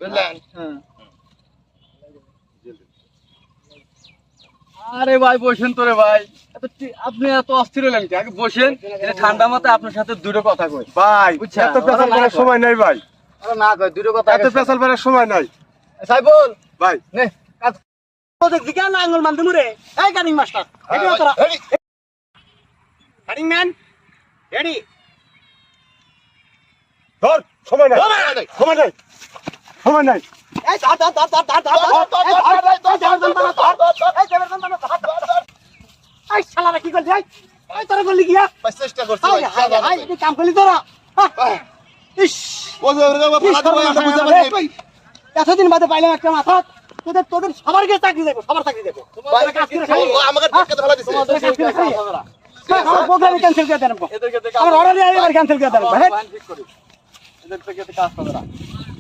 বুঝলেন? আরে ভাই বসেন তো রে ভাই, আপনি এত অস্থির হলেন কি? আগে বসেন, এটা ঠান্ডা মাথায় আপনার সাথে দুটো কথা কই। ভাই বুঝছেন? এত পেছাল করার সময় নাই ভাই, আরে না কই, দুটো কথা এত পেছাল করার সময় নাই সাইবুল ভাই। নে কাজ ওদের দিকে না আঙ্গুল মানতে মুরে এই কাটিং মাস্টার রেডি হও তোরা কাটিং ম্যান রেডি ধর, সময় নাই, সময় নাই, সময় নাই। এই ধর ধর ধর ধর ধর এই শালারা কি করলি এই তোরা করলি কি ভাই চেষ্টা করছি হাই ভাই, হাই সাদা হাই ভাই। তুই কাম করলি তোরা ইস ও যে ওরে বাবা ফালাতে ভাই আমরা বুঝতে পারি। এতদিন বাদে পাইলাম একটা মাথা তোদের তোদের সবার কাছে চাকরি দেবো সবার চাকরি দেবো ভাই, কাজ করে খাই ও আমাকে ধাক্কাতে ফেলা দিছে। তোমাদের কাজ করে খাই হবে না। আমার প্রোগ্রাম ক্যান্সেল করে দেন এদেরকে দেখে আমার অর্ডার দিয়ে ক্যান্সেল করে দেন ঠিক করি, এদের থেকে কাজ হবে না।